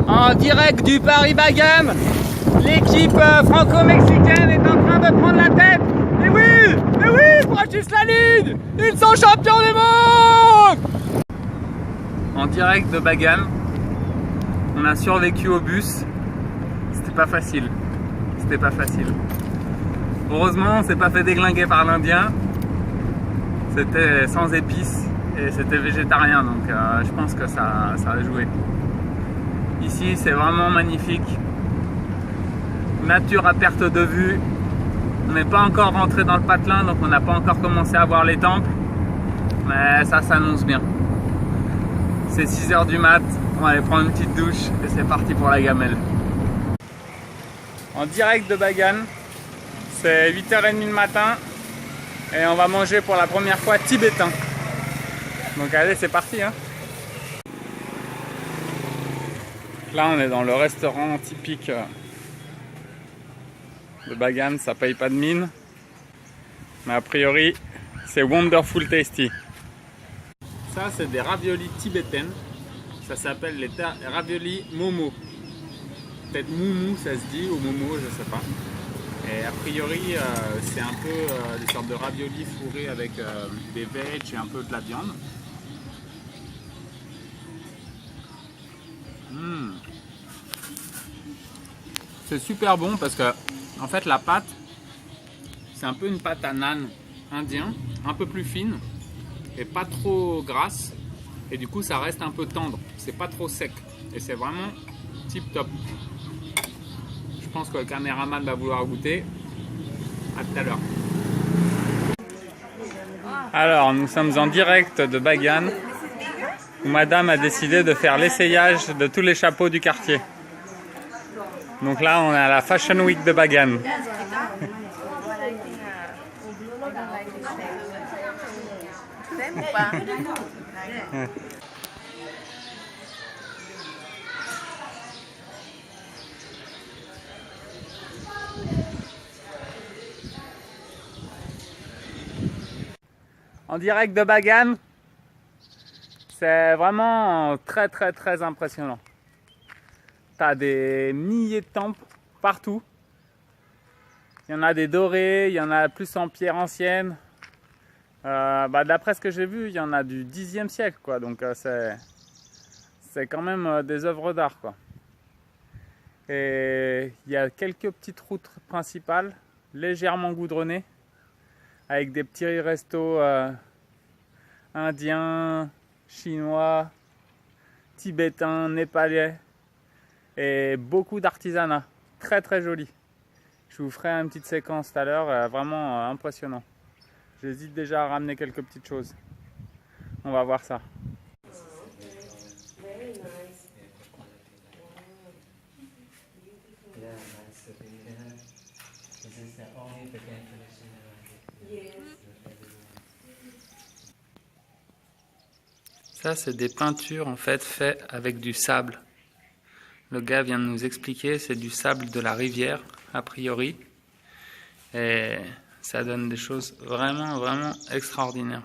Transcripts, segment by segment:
En direct du Paris Bagan, l'équipe franco-mexicaine est en train de prendre la tête. Mais oui, franchissent la ligne. Ils sont champions du monde. En direct de Bagan, on a survécu au bus. C'était pas facile. Heureusement, on s'est pas fait déglinguer par l'Indien. C'était sans épices et c'était végétarien, donc je pense que ça a joué. Ici, c'est vraiment magnifique. Nature à perte de vue. On n'est pas encore rentré dans le patelin, donc on n'a pas encore commencé à voir les temples. Mais ça s'annonce bien. C'est 6 h du mat, on va aller prendre une petite douche et c'est parti pour la gamelle. En direct de Bagan, c'est 8 h 30 le matin et on va manger pour la première fois tibétain. Donc allez, c'est parti hein. Là on est dans le restaurant typique de Bagan, ça paye pas de mine. Mais a priori c'est wonderful tasty. Ça c'est des raviolis tibétaines. Ça s'appelle les raviolis momo. Peut-être moumou ça se dit, ou momo je sais pas. Et a priori c'est un peu des sortes de raviolis fourrés avec des veg et un peu de la viande. C'est super bon parce que en fait la pâte c'est un peu une pâte à naan indien, un peu plus fine et pas trop grasse et du coup ça reste un peu tendre, c'est pas trop sec et c'est vraiment tip top. Je pense que le caméraman va vouloir goûter. À tout à l'heure. Alors nous sommes en direct de Bagan où madame a décidé de faire l'essayage de tous les chapeaux du quartier. Donc là on est à la Fashion Week de Bagan. En direct de Bagan, c'est vraiment très impressionnant. T'as des milliers de temples partout. Il y en a des dorés, il y en a plus en pierre ancienne. D'après ce que j'ai vu, il y en a du 10e siècle, quoi. Donc c'est quand même des œuvres d'art, quoi. Et il y a quelques petites routes principales, légèrement goudronnées, avec des petits restos indiens, chinois, tibétains, népalais et beaucoup d'artisanat. Très joli. Je vous ferai une petite séquence tout à l'heure, vraiment impressionnant. J'hésite déjà à ramener quelques petites choses. On va voir ça. Ça, c'est des peintures en fait faites avec du sable. Le gars vient de nous expliquer, c'est du sable de la rivière, a priori. Et ça donne des choses vraiment extraordinaires.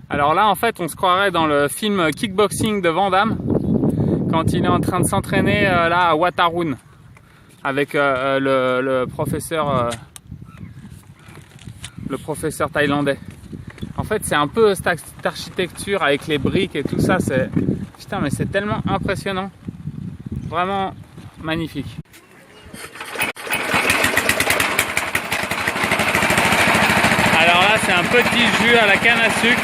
Alors là, en fait, on se croirait dans le film Kickboxing de Van Damme, quand il est en train de s'entraîner là à Watarun, avec le professeur thaïlandais. En fait, c'est un peu cette architecture avec les briques et tout ça, putain, mais c'est tellement impressionnant. Vraiment magnifique. Alors là, c'est un petit jus à la canne à sucre.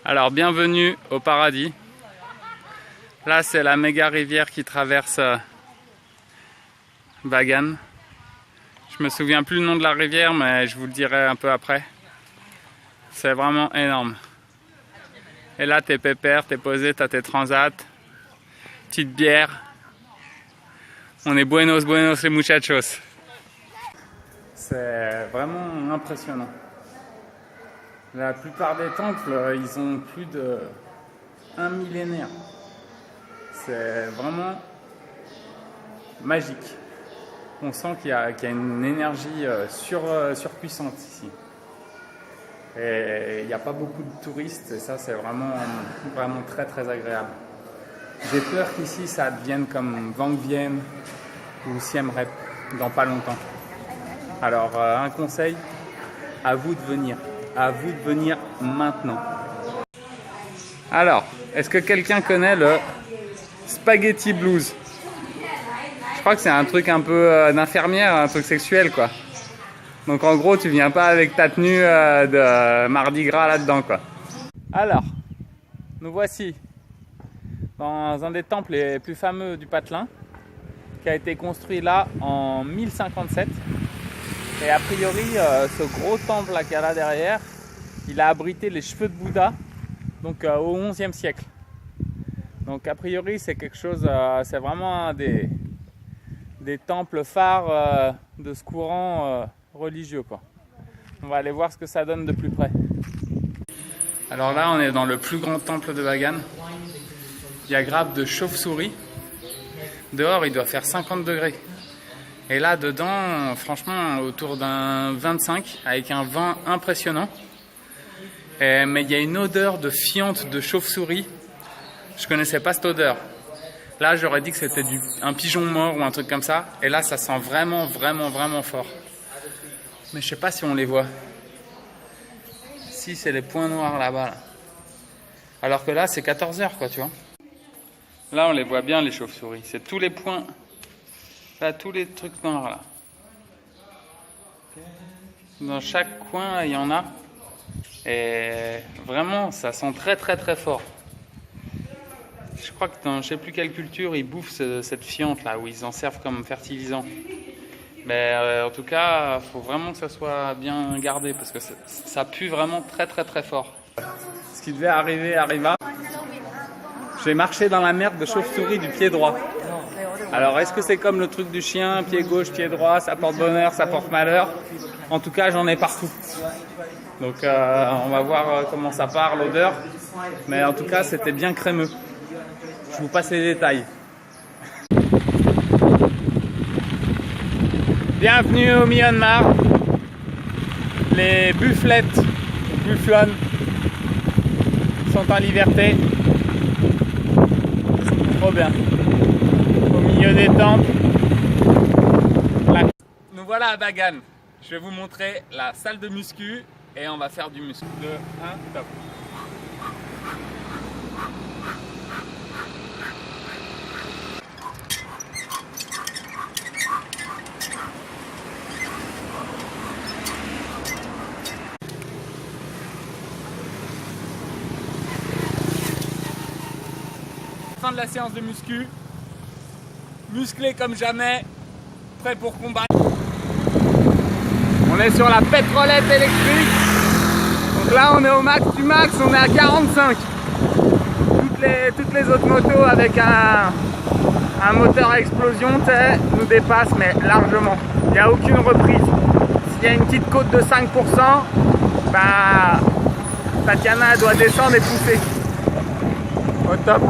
Alors, bienvenue au paradis. Là, c'est la méga rivière qui traverse Bagan. Je me souviens plus le nom de la rivière, mais je vous le dirai un peu après. C'est vraiment énorme. Et là, t'es pépère, t'es posé, t'as tes transats, petite bière. On est buenos les muchachos. C'est vraiment impressionnant. La plupart des temples, ils ont plus de 1 millénaire. C'est vraiment magique. On sent qu'il y a une énergie surpuissante ici. Et il n'y a pas beaucoup de touristes et ça c'est vraiment très très agréable. J'ai peur qu'ici ça devienne comme Vang Vieng ou Siem Reap dans pas longtemps. Alors un conseil, à vous de venir maintenant. Alors, est-ce que quelqu'un connaît le Spaghetti Blues? Je crois que c'est un truc un peu d'infirmière, un truc sexuel quoi. Donc en gros tu viens pas avec ta tenue de Mardi Gras là-dedans quoi. Alors, nous voici dans un des temples les plus fameux du Patelin, qui a été construit là en 1057. Et a priori ce gros temple là qu'il y a là derrière, il a abrité les cheveux de Bouddha donc au XIe siècle. Donc a priori c'est quelque chose, c'est vraiment un des temples phares de ce courant religieux quoi. On va aller voir ce que ça donne de plus près. Alors là on est dans le plus grand temple de Bagan. Il y a grave de chauves-souris. Dehors il doit faire 50 degrés. Et là dedans franchement autour d'un 25 avec un vent impressionnant. Mais il y a une odeur de fiente de chauve-souris. Je connaissais pas cette odeur. Là, j'aurais dit que c'était un pigeon mort ou un truc comme ça. Et là, ça sent vraiment fort. Mais je sais pas si on les voit. Si, c'est les points noirs là-bas. Là. Alors que là, c'est 14h, quoi, tu vois. Là, on les voit bien, les chauves-souris. C'est tous les points. Là, tous les trucs noirs, là. Dans chaque coin, il y en a. Et vraiment, ça sent très fort. Je crois que dans je sais plus quelle culture ils bouffent cette fiente là où ils en servent comme fertilisant. Mais en tout cas, il faut vraiment que ça soit bien gardé parce que ça pue vraiment très fort. Ce qui devait arriver arriva. J'ai marché dans la merde de chauve-souris du pied droit. Alors est-ce que c'est comme le truc du chien, pied gauche, pied droit, ça porte bonheur, ça porte malheur? En tout cas, j'en ai partout. Donc on va voir comment ça part, l'odeur. Mais en tout cas, c'était bien crémeux. Je vous passe les détails. Bienvenue au Myanmar. Les bufflettes, bufflonnes, sont en liberté. Trop bien. Au milieu des temples. Nous voilà à Bagan. Je vais vous montrer la salle de muscu et on va faire du muscle. 2, 1, top. Fin de la séance de muscu, musclé comme jamais, prêt pour combattre. On est sur la pétrolette électrique, donc là on est au max du max, on est à 45. Toutes les autres motos avec un moteur à explosion nous dépassent mais largement, il n'y a aucune reprise. S'il y a une petite côte de 5%, bah, Tatiana doit descendre et pousser. Au top.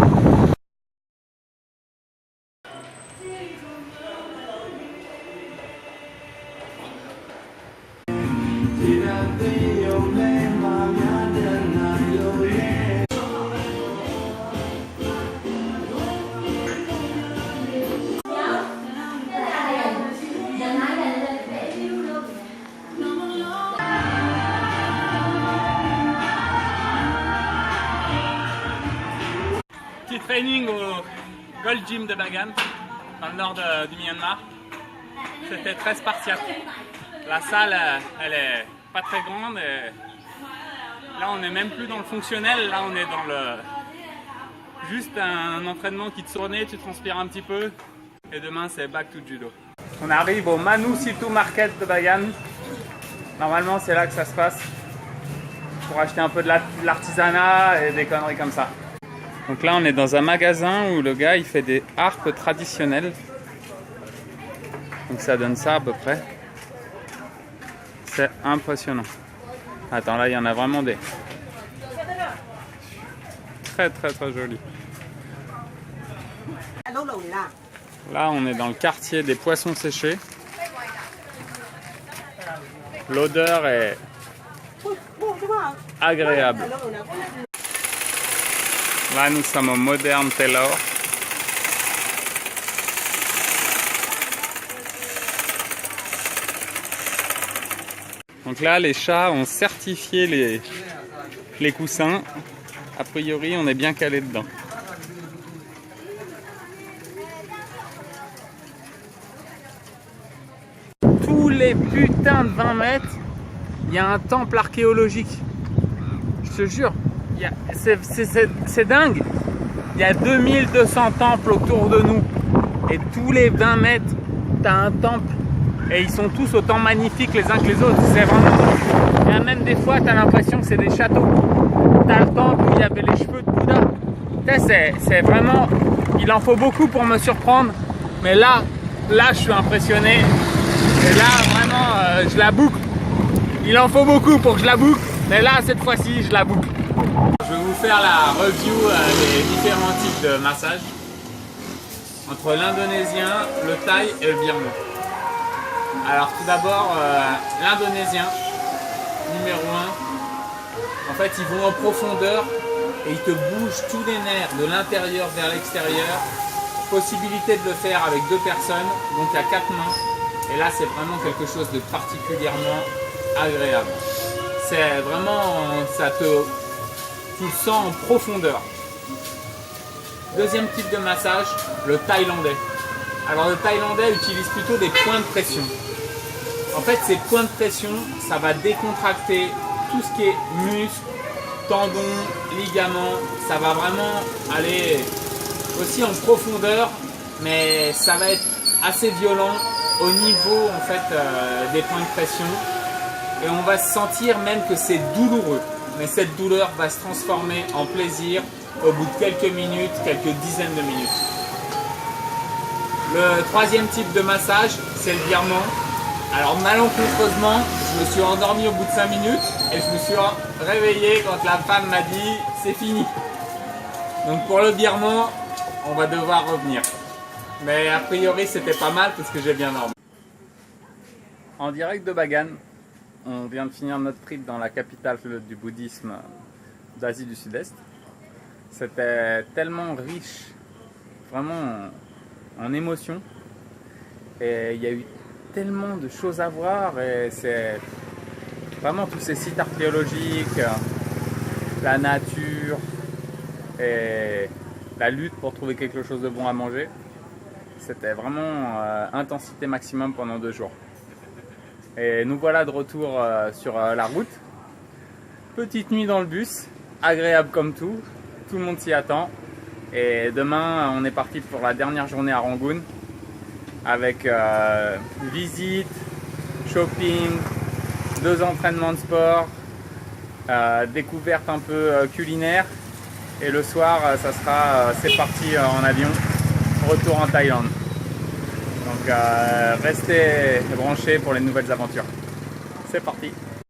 Petit training au Gold Gym de Bagan, dans le nord du Myanmar. C'était très spartiate. La salle, elle est pas très grande. Et là, on n'est même plus dans le fonctionnel. Là, on est dans le juste un entraînement qui te tournait, tu transpires un petit peu. Et demain, c'est back to judo. On arrive au Manu Situ Market de Bagan. Normalement, c'est là que ça se passe. Pour acheter un peu de l'artisanat et des conneries comme ça. Donc là, on est dans un magasin où le gars, il fait des harpes traditionnelles. Donc ça donne ça à peu près. C'est impressionnant. Attends, là, il y en a vraiment des très jolis. Là, on est dans le quartier des poissons séchés. L'odeur est agréable. Là, nous sommes au Modern Taylor. Donc là, les chats ont certifié les coussins. A priori, on est bien calé dedans. Tous les putains de 20 mètres, il y a un temple archéologique. Je te jure, c'est dingue. Il y a 2200 temples autour de nous. Et tous les 20 mètres, tu as un temple. Et ils sont tous autant magnifiques les uns que les autres. C'est vraiment... Il y a même des fois, tu as l'impression que c'est des châteaux. Tu as le temple où il y avait les cheveux de Bouddha. C'est vraiment... Il en faut beaucoup pour me surprendre. Mais là, je suis impressionné. Et là, vraiment, je la boucle. Il en faut beaucoup pour que je la boucle. Mais là, cette fois-ci, je la boucle. Je vais vous faire la review des différents types de massages. Entre l'indonésien, le thaï et le birman. Alors tout d'abord, l'indonésien, numéro 1. En fait, ils vont en profondeur et ils te bougent tous les nerfs de l'intérieur vers l'extérieur. Possibilité de le faire avec 2 personnes, donc à 4 mains. Et là, c'est vraiment quelque chose de particulièrement agréable. C'est vraiment, tu le sens en profondeur. Deuxième type de massage, le thaïlandais. Alors le thaïlandais utilise plutôt des points de pression. En fait, ces points de pression, ça va décontracter tout ce qui est muscles, tendons, ligaments. Ça va vraiment aller aussi en profondeur, mais ça va être assez violent au niveau en fait des points de pression. Et on va se sentir même que c'est douloureux. Mais cette douleur va se transformer en plaisir au bout de quelques minutes, quelques dizaines de minutes. Le troisième type de massage, c'est le birman. Alors malencontreusement, je me suis endormi au bout de 5 minutes et je me suis réveillé quand la femme m'a dit c'est fini. Donc pour le birman, on va devoir revenir. Mais a priori c'était pas mal parce que j'ai bien dormi. En direct de Bagan, on vient de finir notre trip dans la capitale du bouddhisme d'Asie du Sud-Est. C'était tellement riche, vraiment en émotions. Et il y a eu tellement de choses à voir. Et c'est vraiment tous ces sites archéologiques, la nature et la lutte pour trouver quelque chose de bon à manger. C'était vraiment intensité maximum pendant 2 jours. Et nous voilà de retour sur la route. Petite nuit dans le bus, agréable comme tout. Tout le monde s'y attend. Et demain, on est parti pour la dernière journée à Rangoon. Avec visite, shopping, 2 entraînements de sport, découverte un peu culinaire. Et le soir, ça sera, c'est parti en avion, retour en Thaïlande. Donc restez branchés pour les nouvelles aventures. C'est parti!